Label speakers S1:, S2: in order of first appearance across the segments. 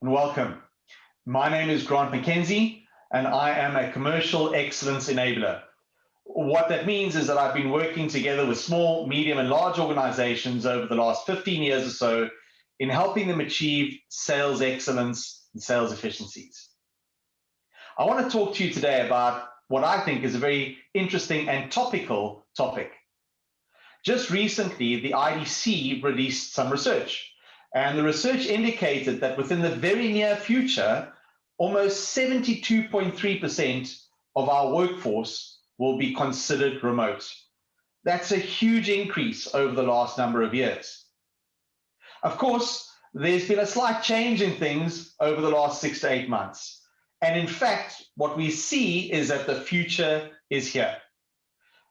S1: and welcome. My name is Grant MacKenzie, and I am a commercial excellence enabler. What that means is that I've been working together with small, medium, and large organizations over the last 15 years or so in helping them achieve sales excellence and sales efficiencies. I want to talk to you today about what I think is a very interesting and topical topic. Just recently, the IDC released some research, and the research indicated that within the very near future, almost 72.3% of our workforce will be considered remote. That's a huge increase over the last number of years. Of course, there's been a slight change in things over the last 6 to 8 months. And in fact, what we see is that the future is here.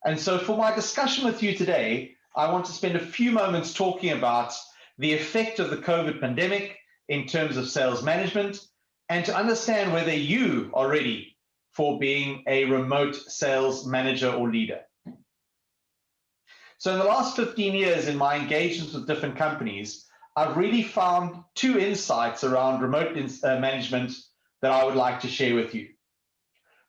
S1: And so for my discussion with you today, I want to spend a few moments talking about the effect of the COVID pandemic in terms of sales management, and to understand whether you are ready for being a remote sales manager or leader. So in the last 15 years in my engagements with different companies, I've really found 2 insights around remote management that I would like to share with you.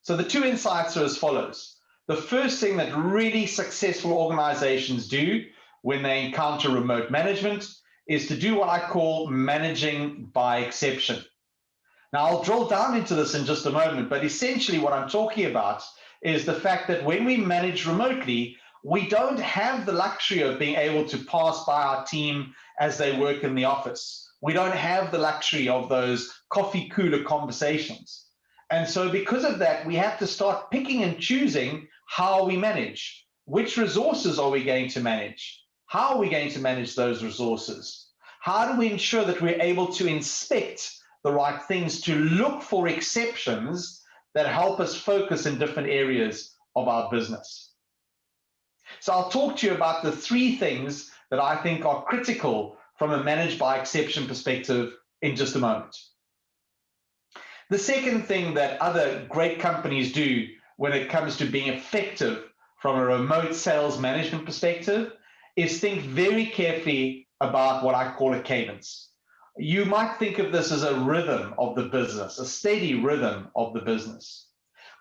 S1: So the 2 insights are as follows. The first thing that really successful organizations do when they encounter remote management is to do what I call managing by exception. Now, I'll drill down into this in just a moment, but essentially what I'm talking about is the fact that when we manage remotely, we don't have the luxury of being able to pass by our team as they work in the office. We don't have the luxury of those coffee cooler conversations. And so because of that, we have to start picking and choosing how we manage. Which resources are we going to manage? How are we going to manage those resources? How do we ensure that we're able to inspect the right things, to look for exceptions that help us focus in different areas of our business? So I'll talk to you about the 3 things that I think are critical from a manage by exception perspective in just a moment. The second thing that other great companies do when it comes to being effective from a remote sales management perspective is think very carefully about what I call a cadence. You might think of this as a rhythm of the business, a steady rhythm of the business.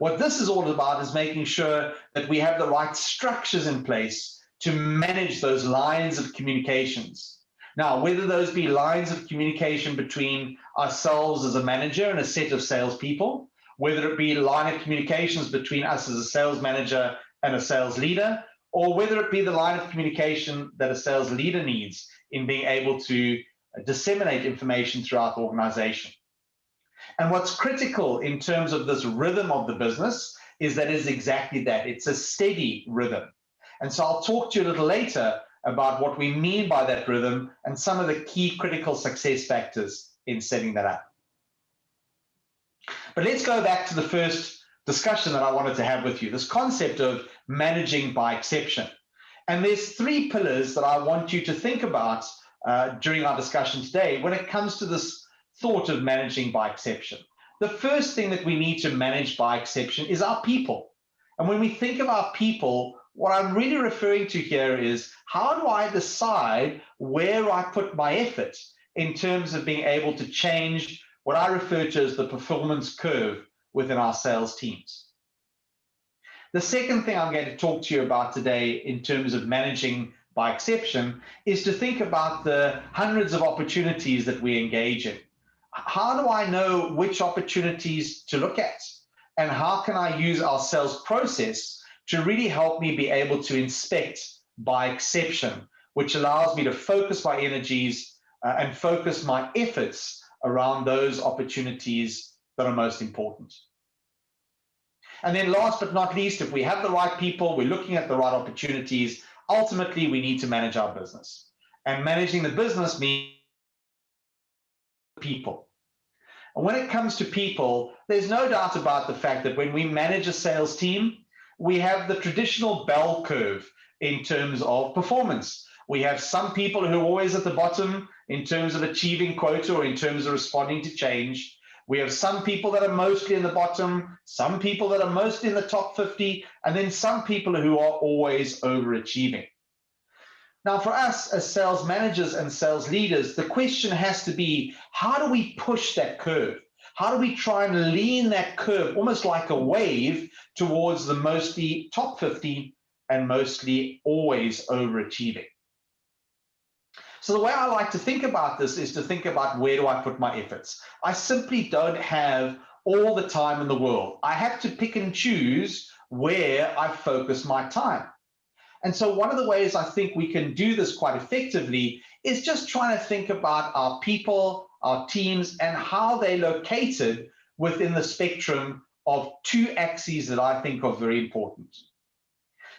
S1: What this is all about is making sure that we have the right structures in place to manage those lines of communications. Now, whether those be lines of communication between ourselves as a manager and a set of salespeople, whether it be line of communications between us as a sales manager and a sales leader, or whether it be the line of communication that a sales leader needs in being able to disseminate information throughout the organization. And what's critical in terms of this rhythm of the business is that it's exactly that. It's a steady rhythm. And so I'll talk to you a little later about what we mean by that rhythm and some of the key critical success factors in setting that up. But let's go back to the first discussion that I wanted to have with you, this concept of managing by exception. And there's 3 pillars that I want you to think about during our discussion today when it comes to this thought of managing by exception. The first thing that we need to manage by exception is our people. And when we think of our people, what I'm really referring to here is how do I decide where I put my effort in terms of being able to change what I refer to as the performance curve within our sales teams. The second thing I'm going to talk to you about today in terms of managing by exception is to think about the hundreds of opportunities that we engage in. How do I know which opportunities to look at? And how can I use our sales process to really help me be able to inspect by exception, which allows me to focus my energies and focus my efforts around those opportunities that are most important. And then last but not least, if we have the right people, we're looking at the right opportunities, ultimately we need to manage our business. And managing the business means people. And when it comes to people, there's no doubt about the fact that when we manage a sales team, we have the traditional bell curve in terms of performance. We have some people who are always at the bottom in terms of achieving quota or in terms of responding to change. We have some people that are mostly in the bottom, some people that are mostly in the top 50, and then some people who are always overachieving. Now, for us as sales managers and sales leaders, the question has to be, how do we push that curve? How do we try and lean that curve almost like a wave towards the mostly top 50 and mostly always overachieving? So the way I like to think about this is to think about, where do I put my efforts? I simply don't have all the time in the world. I have to pick and choose where I focus my time. And so one of the ways I think we can do this quite effectively is just trying to think about our people, our teams, and how they're located within the spectrum of two axes that I think are very important.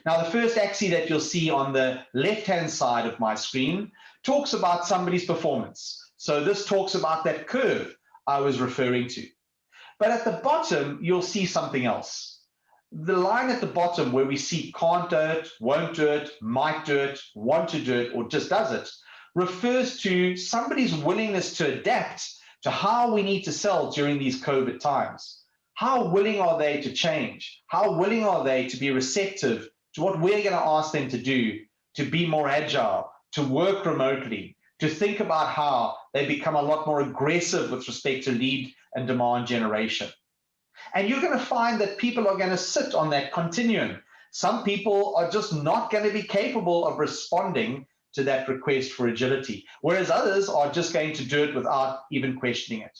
S1: Now, the first axis that you'll see on the left-hand side of my screen talks about somebody's performance. So this talks about that curve I was referring to. But at the bottom, you'll see something else. The line at the bottom where we see can't do it, won't do it, might do it, want to do it, or just does it, refers to somebody's willingness to adapt to how we need to sell during these COVID times. How willing are they to change? How willing are they to be receptive to what we're going to ask them to do, to be more agile, to work remotely, to think about how they become a lot more aggressive with respect to lead and demand generation. And you're going to find that people are going to sit on that continuum. Some people are just not going to be capable of responding to that request for agility, whereas others are just going to do it without even questioning it.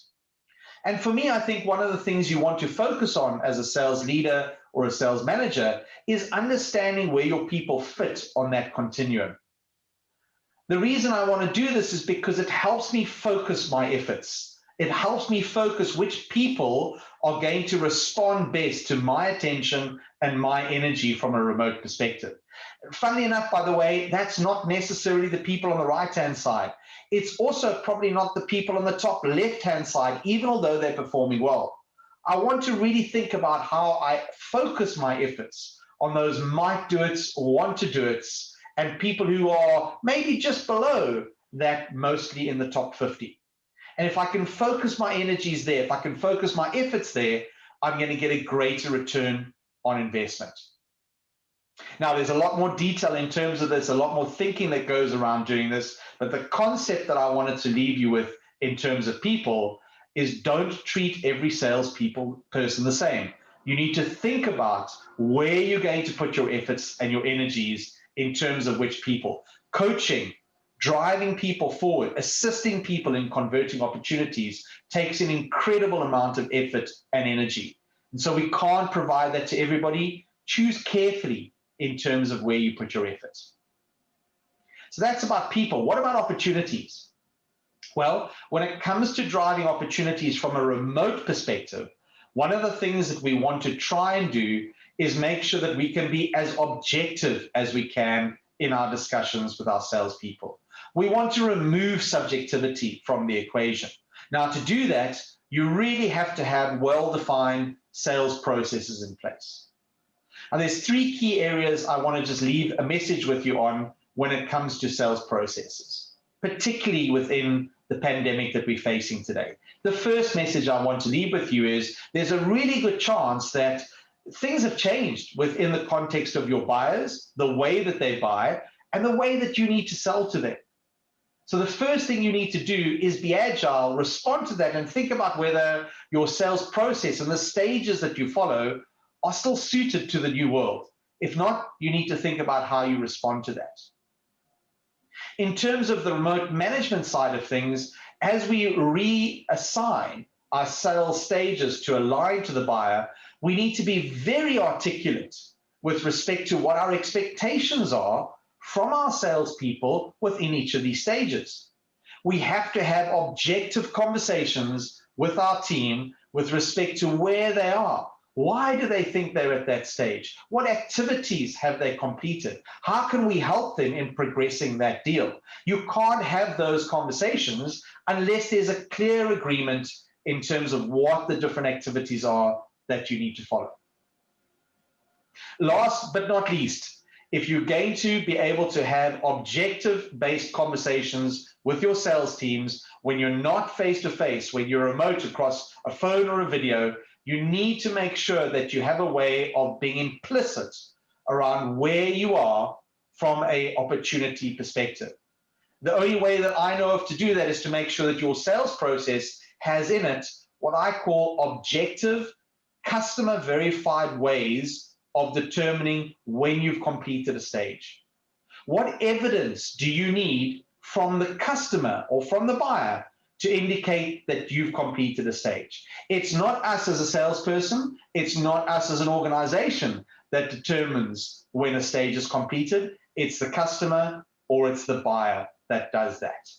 S1: And for me, I think one of the things you want to focus on as a sales leader or a sales manager is understanding where your people fit on that continuum. The reason I want to do this is because it helps me focus my efforts. It helps me focus which people are going to respond best to my attention and my energy from a remote perspective. Funnily enough, by the way, that's not necessarily the people on the right-hand side. It's also probably not the people on the top left-hand side, even although they're performing well. I want to really think about how I focus my efforts on those might do it, want to do it, and people who are maybe just below that, mostly in the top 50. And if I can focus my energies there, if I can focus my efforts there, I'm going to get a greater return on investment. Now, there's a lot more detail in terms of this, a lot more thinking that goes around doing this, but the concept that I wanted to leave you with in terms of people is, don't treat every person the same. You need to think about where you're going to put your efforts and your energies in terms of which people. Coaching, driving people forward, assisting people in converting opportunities takes an incredible amount of effort and energy. And so we can't provide that to everybody. Choose carefully in terms of where you put your efforts. So that's about people. What about opportunities? Well, when it comes to driving opportunities from a remote perspective, one of the things that we want to try and do is make sure that we can be as objective as we can in our discussions with our salespeople. We want to remove subjectivity from the equation. Now, to do that, you really have to have well-defined sales processes in place. And there's three key areas I want to just leave a message with you on when it comes to sales processes, particularly within the pandemic that we're facing today. The first message I want to leave with you is, there's a really good chance that things have changed within the context of your buyers, the way that they buy, and the way that you need to sell to them. So the first thing you need to do is be agile, respond to that, and think about whether your sales process and the stages that you follow are still suited to the new world. If not, you need to think about how you respond to that. In terms of the remote management side of things, as we reassign our sales stages to align to the buyer, we need to be very articulate with respect to what our expectations are from our salespeople within each of these stages. We have to have objective conversations with our team with respect to where they are. Why do they think they're at that stage? What activities have they completed? How can we help them in progressing that deal? You can't have those conversations unless there's a clear agreement in terms of what the different activities are that you need to follow. Last but not least, if you're going to be able to have objective-based conversations with your sales teams when you're not face-to-face, when you're remote across a phone or a video, you need to make sure that you have a way of being implicit around where you are from an opportunity perspective. The only way that I know of to do that is to make sure that your sales process has in it what I call objective, customer verified ways of determining when you've completed a stage. What evidence do you need from the customer or from the buyer to indicate that you've completed a stage? It's not us as a salesperson, it's not us as an organization that determines when a stage is completed. It's the customer or it's the buyer that does that.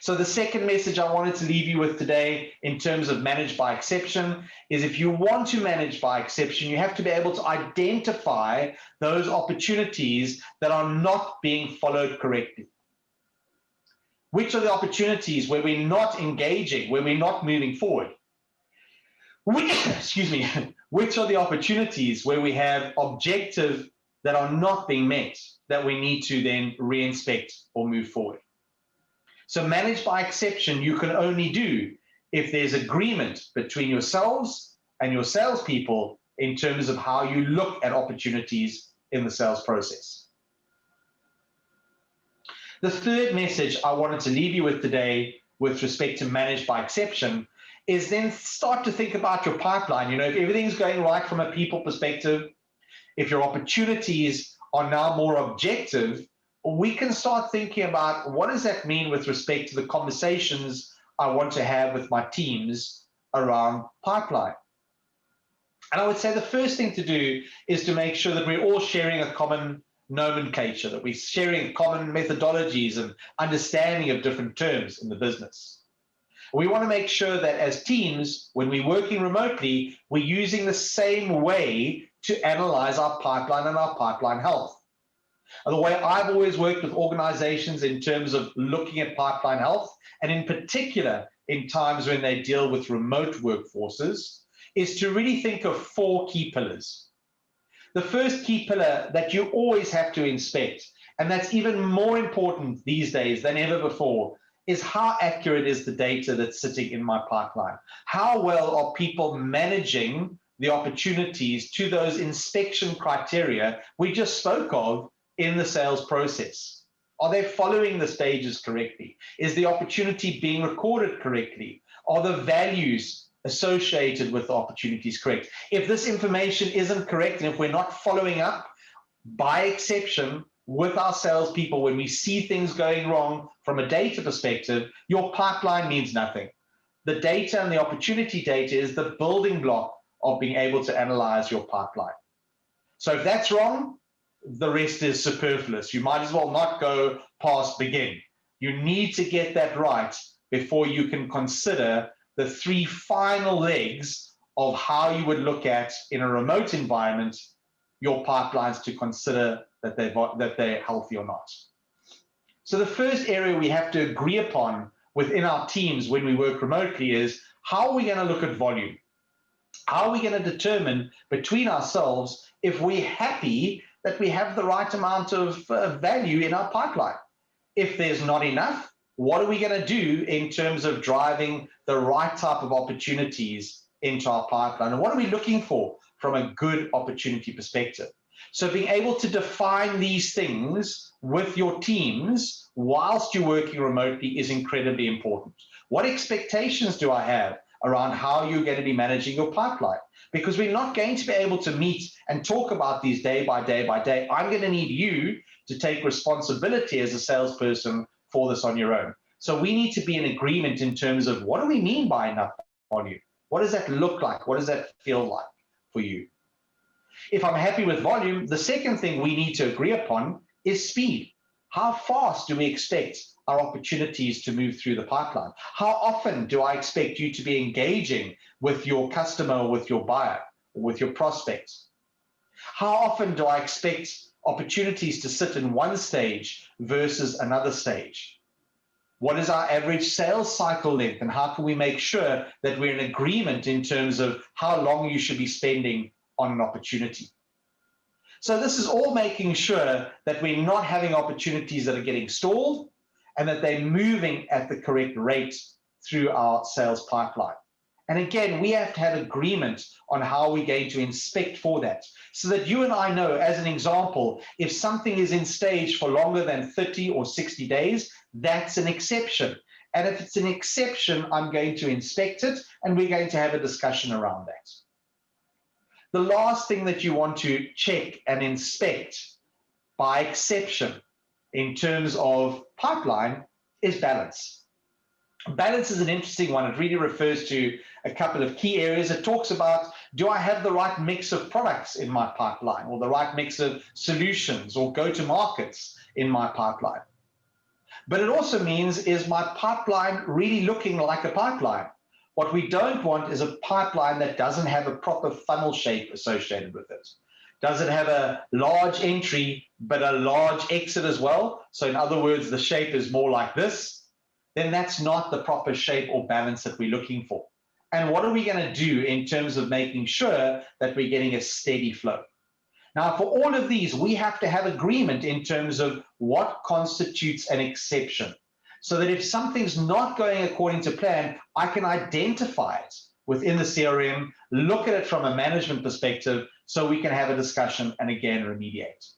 S1: So the second message I wanted to leave you with today in terms of manage by exception is if you want to manage by exception, you have to be able to identify those opportunities that are not being followed correctly. Which are the opportunities where we're not engaging, where we're not moving forward? Excuse me. Which are the opportunities where we have objectives that are not being met that we need to then reinspect or move forward? So manage by exception you can only do if there's agreement between yourselves and your salespeople in terms of how you look at opportunities in the sales process. The third message I wanted to leave you with today with respect to manage by exception is then start to think about your pipeline. You know, if everything's going right from a people perspective, if your opportunities are now more objective, we can start thinking about what does that mean with respect to the conversations I want to have with my teams around pipeline. And I would say the first thing to do is to make sure that we're all sharing a common nomenclature, that we're sharing common methodologies and understanding of different terms in the business. We want to make sure that as teams, when we're working remotely, we're using the same way to analyze our pipeline and our pipeline health. And the way I've always worked with organizations in terms of looking at pipeline health, and in particular in times when they deal with remote workforces, is to really think of 4 key pillars. The first key pillar that you always have to inspect, and that's even more important these days than ever before, is how accurate is the data that's sitting in my pipeline? How well are people managing the opportunities to those inspection criteria we just spoke of in the sales process? Are they following the stages correctly? Is the opportunity being recorded correctly? Are the values associated with the opportunities correct? If this information isn't correct, and if we're not following up by exception with our salespeople when we see things going wrong from a data perspective, your pipeline means nothing. The data and the opportunity data is the building block of being able to analyze your pipeline. So if that's wrong, the rest is superfluous. You might as well not go past begin. You need to get that right before you can consider the 3 final legs of how you would look at, in a remote environment, your pipelines to consider that they're healthy or not. So the first area we have to agree upon within our teams when we work remotely is how are we going to look at volume? How are we going to determine between ourselves if we're happy that we have the right amount of value in our pipeline? If there's not enough, what are we going to do in terms of driving the right type of opportunities into our pipeline? And what are we looking for from a good opportunity perspective? So being able to define these things with your teams whilst you're working remotely is incredibly important. What expectations do I have around how you're going to be managing your pipeline? Because we're not going to be able to meet and talk about these day by day by day. I'm going to need you to take responsibility as a salesperson for this on your own. So we need to be in agreement in terms of what do we mean by enough volume? What does that look like? What does that feel like for you? If I'm happy with volume, the second thing we need to agree upon is speed. How fast do we expect our opportunities to move through the pipeline? How often do I expect you to be engaging with your customer or with your buyer or with your prospects? How often do I expect opportunities to sit in one stage versus another stage? What is our average sales cycle length, and how can we make sure that we're in agreement in terms of how long you should be spending on an opportunity? So this is all making sure that we're not having opportunities that are getting stalled and that they're moving at the correct rate through our sales pipeline. And again, we have to have agreement on how we're going to inspect for that, so that you and I know, as an example, if something is in stage for longer than 30 or 60 days, that's an exception. And if it's an exception, I'm going to inspect it, and we're going to have a discussion around that. The last thing that you want to check and inspect by exception in terms of pipeline is balance. Balance is an interesting one. It really refers to a couple of key areas. It talks about, do I have the right mix of products in my pipeline, or the right mix of solutions or go-to-markets in my pipeline? But it also means, is my pipeline really looking like a pipeline? What we don't want is a pipeline that doesn't have a proper funnel shape associated with it. Does it have a large entry but a large exit as well? So in other words, the shape is more like this. Then that's not the proper shape or balance that we're looking for. And what are we going to do in terms of making sure that we're getting a steady flow? Now, for all of these, we have to have agreement in terms of what constitutes an exception, so that if something's not going according to plan, I can identify it within the CRM, look at it from a management perspective, so we can have a discussion and again remediate.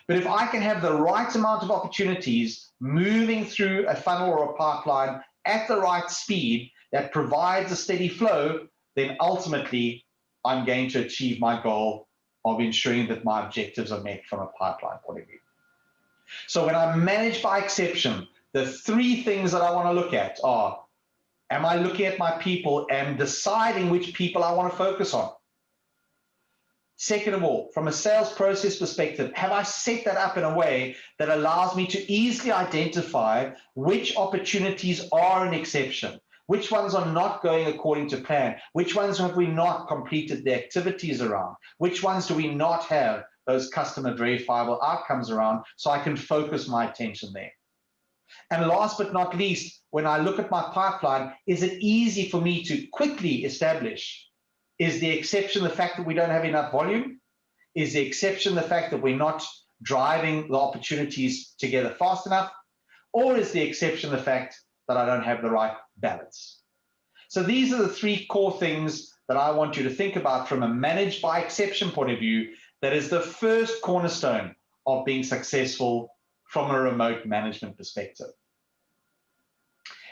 S1: But if I can have the right amount of opportunities moving through a funnel or a pipeline at the right speed that provides a steady flow, then ultimately I'm going to achieve my goal of ensuring that my objectives are met from a pipeline point of view. So when I manage by exception, the three things that I want to look at are, am I looking at my people and deciding which people I want to focus on? Second of all, from a sales process perspective, have I set that up in a way that allows me to easily identify which opportunities are an exception, which ones are not going according to plan, which ones have we not completed the activities around, which ones do we not have those customer verifiable outcomes around, so I can focus my attention there. And last but not least, when I look at my pipeline, is it easy for me to quickly establish? Is the exception the fact that we don't have enough volume? Is the exception the fact that we're not driving the opportunities together fast enough? Or is the exception the fact that I don't have the right balance? So these are the three core things that I want you to think about from a managed by exception point of view. That is the first cornerstone of being successful from a remote management perspective.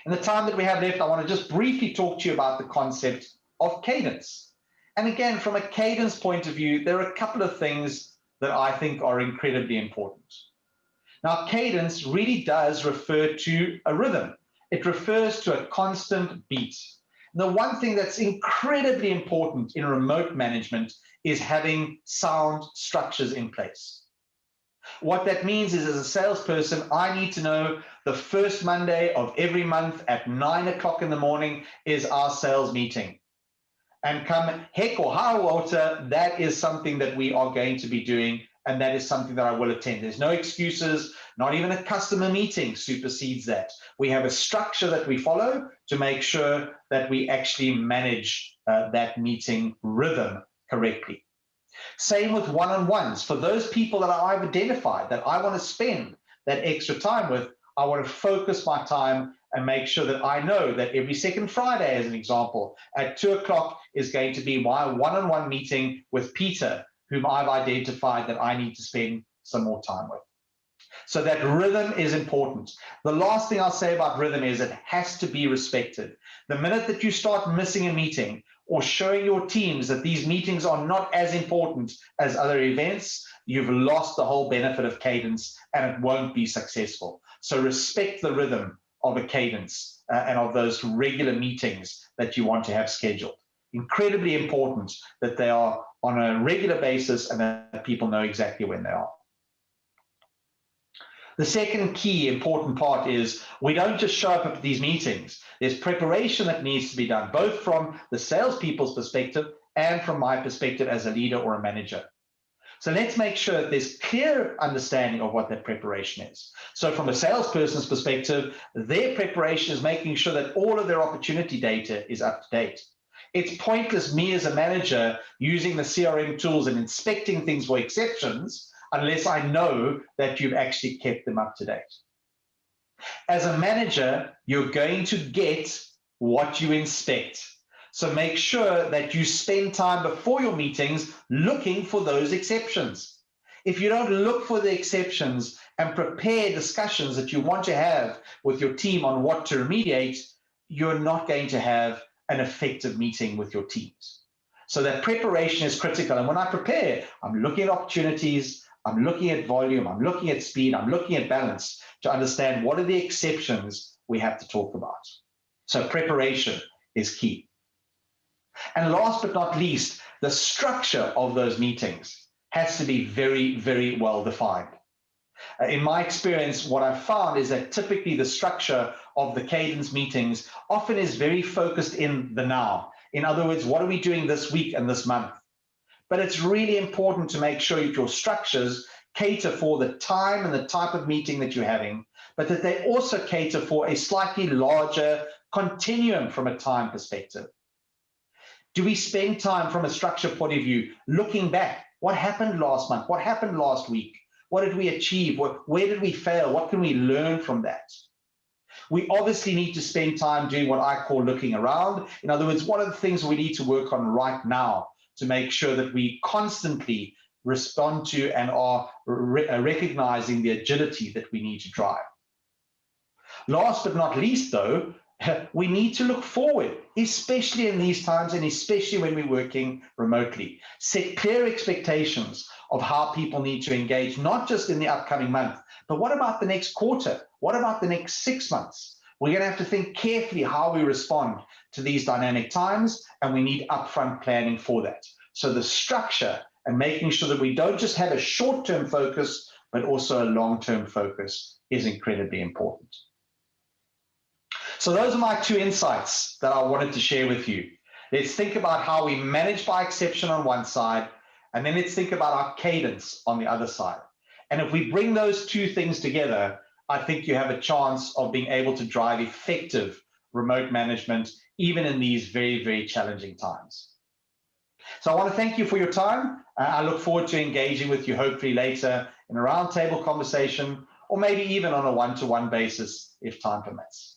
S1: In the time that we have left, I want to just briefly talk to you about the concept of cadence. And again, from a cadence point of view, there are a couple of things that I think are incredibly important. Now, cadence really does refer to a rhythm. It refers to a constant beat. And the one thing that's incredibly important in remote management is having sound structures in place. What that means is, as a salesperson, I need to know the first Monday of every month at 9 o'clock in the morning is our sales meeting. And come heck or high water, that is something that we are going to be doing, and that is something that I will attend. There's no excuses, not even a customer meeting supersedes that. We have a structure that we follow to make sure that we actually manage that meeting rhythm correctly. Same with one-on-ones. For those people that I've identified that I want to spend that extra time with, I want to focus my time and make sure that I know that every second Friday, as an example, at 2 o'clock is going to be my one-on-one meeting with Peter, whom I've identified that I need to spend some more time with. So that rhythm is important. The last thing I'll say about rhythm is it has to be respected. The minute that you start missing a meeting or showing your teams that these meetings are not as important as other events, you've lost the whole benefit of cadence and it won't be successful. So respect the rhythm of a cadence and of those regular meetings that you want to have scheduled. Incredibly important that they are on a regular basis and that people know exactly when they are. The second key important part is we don't just show up at these meetings. There's preparation that needs to be done, both from the salespeople's perspective and from my perspective as a leader or a manager. So let's make sure that there's clear understanding of what that preparation is. So from a salesperson's perspective, their preparation is making sure that all of their opportunity data is up to date. It's pointless me as a manager using the CRM tools and inspecting things for exceptions unless I know that you've actually kept them up to date. As a manager, you're going to get what you inspect. So make sure that you spend time before your meetings looking for those exceptions. If you don't look for the exceptions and prepare discussions that you want to have with your team on what to remediate, you're not going to have an effective meeting with your teams. So that preparation is critical. And when I prepare, I'm looking at opportunities, I'm looking at volume, I'm looking at speed, I'm looking at balance to understand what are the exceptions we have to talk about. So preparation is key. And last but not least, the structure of those meetings has to be very, very well defined. In my experience, what I've found is that typically the structure of the cadence meetings often is very focused in the now. In other words, what are we doing this week and this month? But it's really important to make sure that your structures cater for the time and the type of meeting that you're having, but that they also cater for a slightly larger continuum from a time perspective. Do we spend time from a structure point of view looking back? What happened last month? What happened last week? What did we achieve? Where did we fail? What can we learn from that? We obviously need to spend time doing what I call looking around. In other words, what are the things we need to work on right now to make sure that we constantly respond to and are recognizing the agility that we need to drive. Last but not least, though, we need to look forward, especially in these times and especially when we're working remotely. Set clear expectations of how people need to engage, not just in the upcoming month, but what about the next quarter? What about the next 6 months? We're going to have to think carefully how we respond to these dynamic times, and we need upfront planning for that. So the structure and making sure that we don't just have a short-term focus, but also a long-term focus is incredibly important. So those are my 2 insights that I wanted to share with you. Let's think about how we manage by exception on one side, and then let's think about our cadence on the other side. And if we bring those 2 things together, I think you have a chance of being able to drive effective remote management, even in these very, very challenging times. So I want to thank you for your time. I look forward to engaging with you hopefully later in a roundtable conversation, or maybe even on a one-to-one basis if time permits.